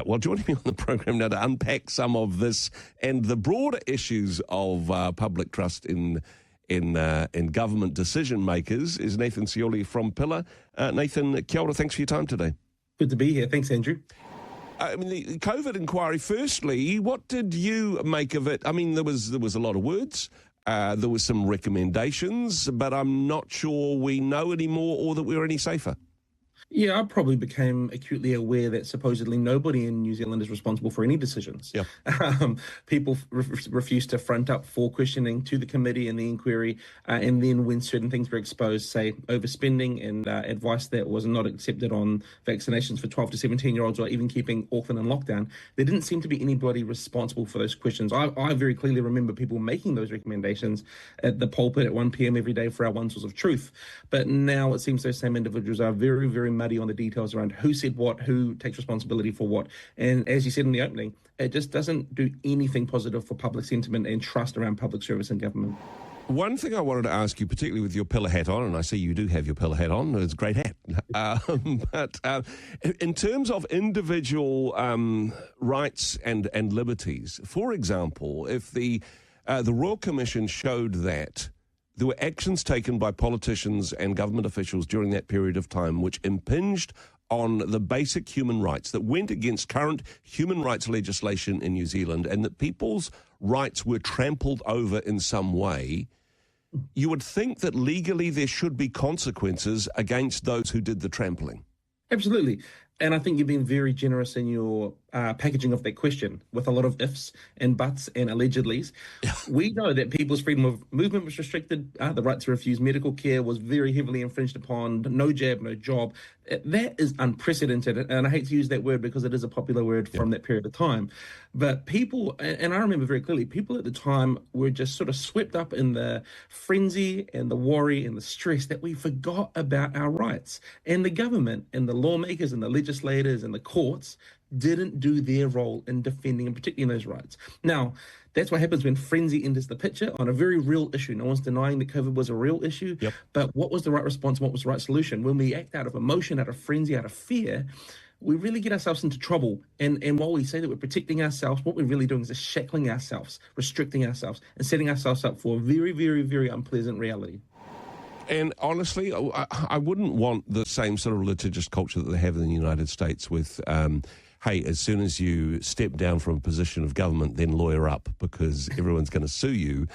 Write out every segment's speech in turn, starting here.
Well, joining me on the program now to unpack some of this and the broader issues of public trust in government decision makers is Nathan Seiuli from Pillar. Nathan, kia ora, thanks for your time today. Good to be here. Thanks, Andrew. I mean, the COVID inquiry, firstly, what did you make of it? I mean, there was a lot of words, there was some recommendations, but I'm not sure we know any more or that we're any safer. Yeah, I probably became acutely aware that supposedly nobody in New Zealand is responsible for any decisions. Yeah. People refuse to front up for questioning to the committee and the inquiry, and then when certain things were exposed, say overspending and advice that was not accepted on vaccinations for 12 to 17-year-olds or even keeping Auckland in lockdown, there didn't seem to be anybody responsible for those questions. I very clearly remember people making those recommendations at the pulpit at 1 p.m. every day for our one source of truth. But now it seems those same individuals are very, very muddy on the details around who said what, who takes responsibility for what. And as you said in the opening, it just doesn't do anything positive for public sentiment and trust around public service and government. One thing I wanted to ask you, particularly with your pillar hat on, and I see you do have your pillar hat on, it's a great hat, but in terms of individual rights and liberties, for example, if the Royal Commission showed that there were actions taken by politicians and government officials during that period of time which impinged on the basic human rights, that went against current human rights legislation in New Zealand, and that people's rights were trampled over in some way, you would think that legally there should be consequences against those who did the trampling. Absolutely. And I think you've been very generous in your packaging of that question with a lot of ifs and buts and allegedlys. We know that people's freedom of movement was restricted. The right to refuse medical care was very heavily infringed upon. No jab, no job. That is unprecedented. And I hate to use that word because it is a popular word from that period of time. But people, and I remember very clearly, people at the time were just sort of swept up in the frenzy and the worry and the stress that we forgot about our rights. And the government and the lawmakers and the legislators and the courts didn't do their role in defending and protecting those rights. Now, that's what happens when frenzy enters the picture on a very real issue. No one's denying that COVID was a real issue, but what was the right response? What was the right solution? When we act out of emotion, out of frenzy, out of fear, we really get ourselves into trouble. And while we say that we're protecting ourselves, what we're really doing is just shackling ourselves, restricting ourselves, and setting ourselves up for a very, very, very unpleasant reality. And honestly, I wouldn't want the same sort of litigious culture that they have in the United States with, hey, as soon as you step down from a position of government, then lawyer up because everyone's going to sue you.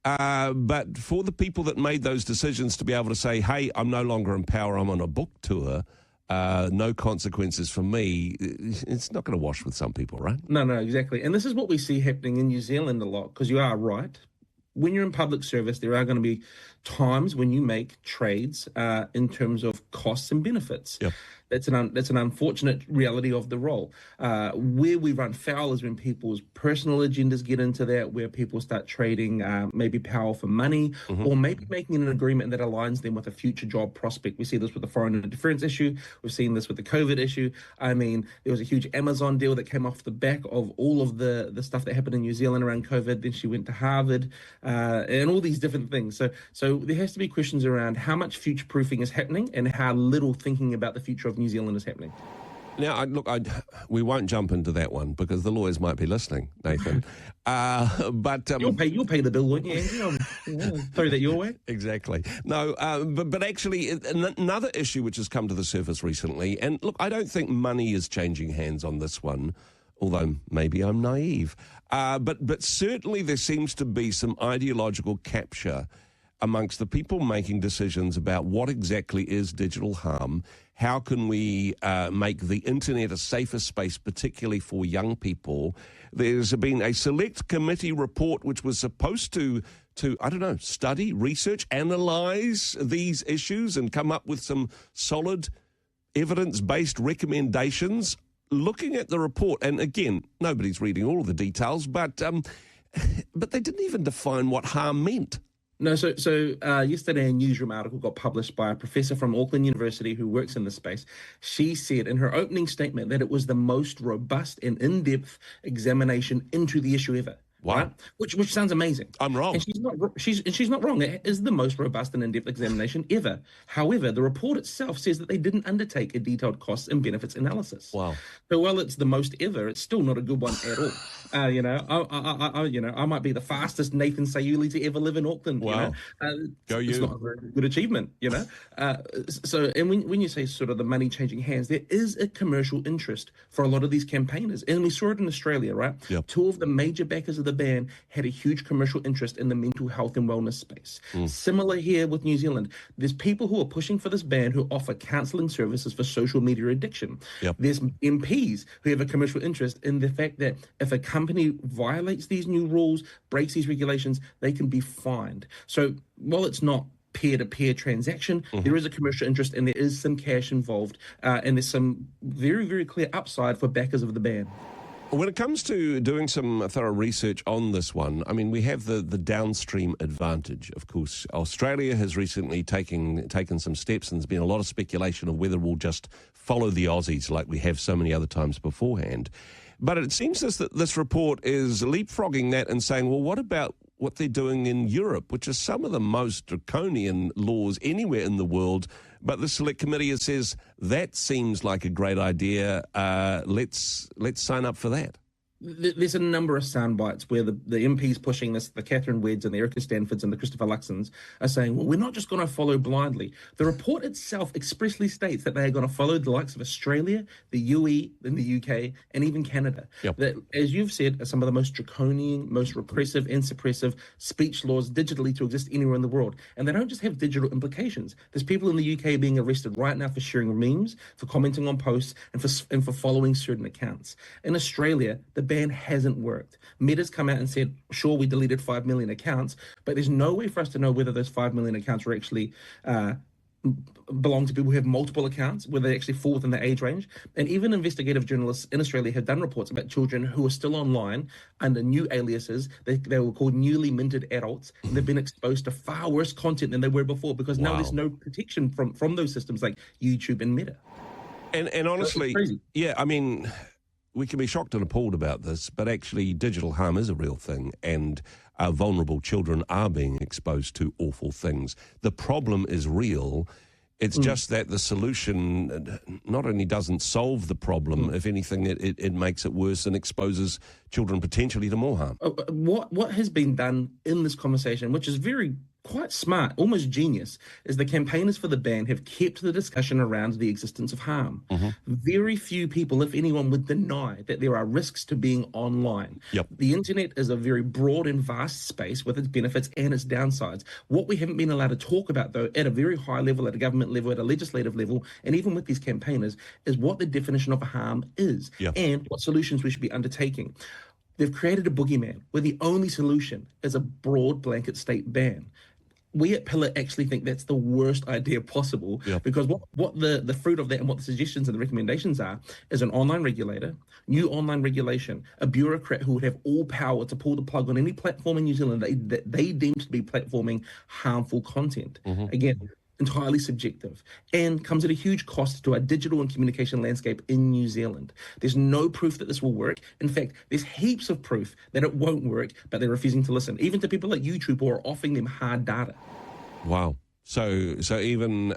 But for the people that made those decisions to be able to say, hey, I'm no longer in power, I'm on a book tour, no consequences for me, it's not going to wash with some people, right? No, exactly. And this is what we see happening in New Zealand a lot, because you are right. When you're in public service, there are going to be times when you make trades in terms of costs and benefits. Yep. That's an unfortunate reality of the role. Where we run foul is when people's personal agendas get into that, where people start trading maybe power for money, or maybe making an agreement that aligns them with a future job prospect. We see this with the foreign interference issue. We've seen this with the COVID issue. I mean, there was a huge Amazon deal that came off the back of all of the stuff that happened in New Zealand around COVID. Then she went to Harvard and all these different things. So there has to be questions around how much future proofing is happening and how little thinking about the future of New Zealand is happening. Now, we won't jump into that one because the lawyers might be listening, Nathan. But you'll pay the bill, won't you, Andrew? I'll throw that your way. Exactly. No, but actually, another issue which has come to the surface recently, and look, I don't think money is changing hands on this one, although maybe I'm naive. But certainly there seems to be some ideological capture amongst the people making decisions about what exactly is digital harm. How can we make the internet a safer space, particularly for young people? There's been a select committee report which was supposed to study, research, analyse these issues and come up with some solid evidence-based recommendations. Looking at the report, and again, nobody's reading all of the details, but they didn't even define what harm meant. No, so yesterday a newsroom article got published by a professor from Auckland University who works in this space. She said in her opening statement that it was the most robust and in-depth examination into the issue ever. Wow. Right? Which sounds amazing. I'm wrong. And she's not wrong. It is the most robust and in-depth examination ever. However, the report itself says that they didn't undertake a detailed costs and benefits analysis. Wow. So while it's the most ever, it's still not a good one at all. I might be the fastest Nathan Seiuli to ever live in Auckland. Wow. Go It's you. not a very good achievement, and when you say sort of the money changing hands, there is a commercial interest for a lot of these campaigners. And we saw it in Australia, right? Yep. Two of the major backers of the ban had a huge commercial interest in the mental health and wellness space. Similar here with New Zealand. There's people who are pushing for this ban who offer counselling services for social media addiction. Yep. There's MPs who have a commercial interest in the fact that if a company violates these new rules, breaks these regulations, they can be fined. So while it's not peer-to-peer transaction, there is a commercial interest and there is some cash involved, and there's some very, very clear upside for backers of the ban. When it comes to doing some thorough research on this one, I mean, we have the downstream advantage. Of course, Australia has recently taken some steps, and there's been a lot of speculation of whether we'll just follow the Aussies like we have so many other times beforehand. But it seems that this report is leapfrogging that and saying, well, what about what they're doing in Europe, which is some of the most draconian laws anywhere in the world? But the Select Committee says that seems like a great idea. Let's sign up for that. There's a number of sound bites where the MPs pushing this, the Catherine Wedds and the Erica Stanfords and the Christopher Luxons, are saying, well, we're not just going to follow blindly. The report itself expressly states that they are going to follow the likes of Australia, the UE, and the UK, and even Canada. Yep. That, as you've said, are some of the most draconian, most repressive and suppressive speech laws digitally to exist anywhere in the world. And they don't just have digital implications. There's people in the UK being arrested right now for sharing memes, for commenting on posts, and for following certain accounts. In Australia, the ban hasn't worked. Meta's come out and said, sure, we deleted 5 million accounts, but there's no way for us to know whether those 5 million accounts were actually belong to people who have multiple accounts, whether they actually fall within the age range. And even investigative journalists in Australia have done reports about children who are still online under new aliases. They were called newly minted adults, and they've been exposed to far worse content than they were before because now there's no protection from those systems like YouTube and Meta. And honestly, yeah, I mean, we can be shocked and appalled about this, but actually digital harm is a real thing, and vulnerable children are being exposed to awful things. The problem is real. It's just that the solution not only doesn't solve the problem, if anything, it makes it worse and exposes children potentially to more harm. What has been done in this conversation, which is quite smart, almost genius, is the campaigners for the ban have kept the discussion around the existence of harm. Very few people, if anyone, would deny that there are risks to being online. Yep. The internet is a very broad and vast space with its benefits and its downsides. What we haven't been allowed to talk about, though, at a very high level, at a government level, at a legislative level, and even with these campaigners, is what the definition of harm is and what solutions we should be undertaking. They've created a boogeyman where the only solution is a broad blanket state ban. We at Pillar actually think that's the worst idea possible because what the fruit of that and what the suggestions and the recommendations are is an online regulator, new online regulation, a bureaucrat who would have all power to pull the plug on any platform in New Zealand that they deem to be platforming harmful content. Again, entirely subjective, and comes at a huge cost to our digital and communication landscape in New Zealand. There's no proof that this will work. In fact, there's heaps of proof that it won't work, but they're refusing to listen, even to people like YouTube who are offering them hard data. Wow. So even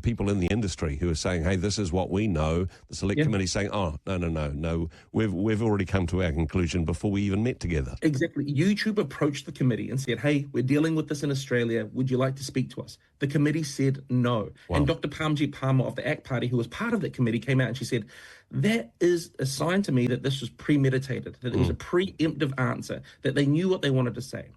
people in the industry who are saying, hey, this is what we know, the Select Committee saying, oh, no, we've already come to our conclusion before we even met together. Exactly. YouTube approached the committee and said, hey, we're dealing with this in Australia. Would you like to speak to us? The committee said no. Wow. And Dr. Parmjit Parmar of the ACT Party, who was part of that committee, came out and she said, that is a sign to me that this was premeditated, that it was a preemptive answer, that they knew what they wanted to say.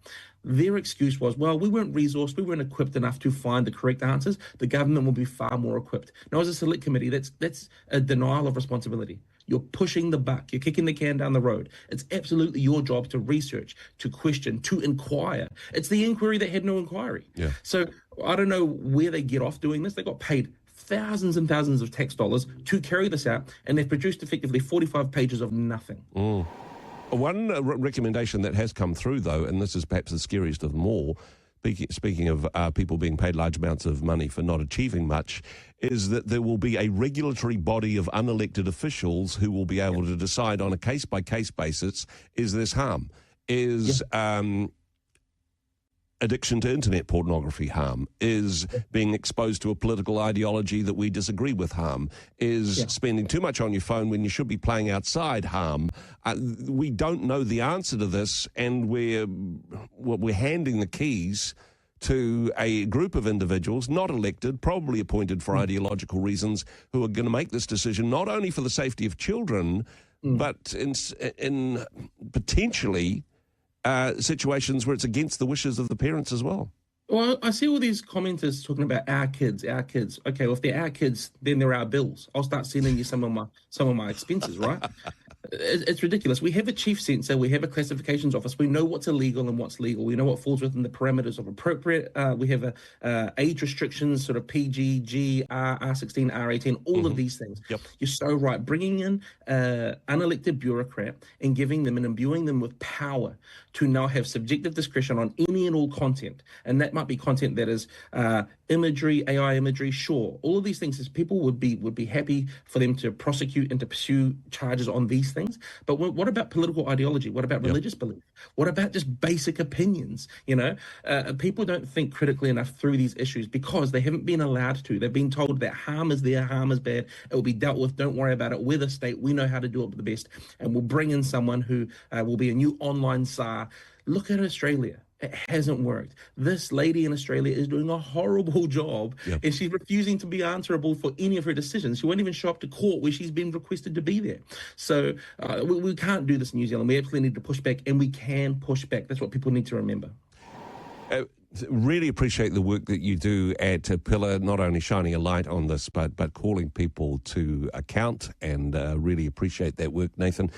Their excuse was, well, we weren't resourced, we weren't equipped enough to find the correct answers. The government will be far more equipped. Now, as a Select Committee, that's a denial of responsibility. You're pushing the buck. You're kicking the can down the road. It's absolutely your job to research, to question, to inquire. It's the inquiry that had no inquiry. Yeah. So I don't know where they get off doing this. They got paid thousands and thousands of tax dollars to carry this out, and they've produced effectively 45 pages of nothing. One recommendation that has come through, though, and this is perhaps the scariest of them all, speaking of people being paid large amounts of money for not achieving much, is that there will be a regulatory body of unelected officials who will be able to decide on a case-by-case basis, is this harm? Is addiction to internet pornography harm? Is being exposed to a political ideology that we disagree with harm? Is spending too much on your phone when you should be playing outside harm? We don't know the answer to this, and we're handing the keys to a group of individuals, not elected, probably appointed for ideological reasons, who are going to make this decision not only for the safety of children, but in potentially situations where it's against the wishes of the parents as well. Well, I see all these commenters talking about our kids, our kids. Okay, well, if they're our kids, then they're our bills. I'll start sending you some of my expenses, right? It's ridiculous. We have a chief censor, we have a classifications office. We know what's illegal and what's legal. We know what falls within the parameters of appropriate. We have age restrictions, sort of PG, G, R16, R18, all of these things. Yep. You're so right. Bringing in unelected bureaucrat and giving them and imbuing them with power to now have subjective discretion on any and all content. And that might be content that is imagery, AI imagery, sure. All of these things is people would be happy for them to prosecute and to pursue charges on these things. But what about political ideology? What about religious belief? What about just basic opinions? People don't think critically enough through these issues because they haven't been allowed to. They've been told that harm is there, harm is bad. It will be dealt with. Don't worry about it. We're the state. We know how to do it the best. And we'll bring in someone who will be a new online SAR. Look at Australia. It hasn't worked. This lady in Australia is doing a horrible job, and she's refusing to be answerable for any of her decisions. She won't even show up to court where she's been requested to be there. So we can't do this in New Zealand. We absolutely need to push back, and we can push back. That's what people need to remember. Really appreciate the work that you do at Pillar, not only shining a light on this, but calling people to account, and really appreciate that work, Nathan.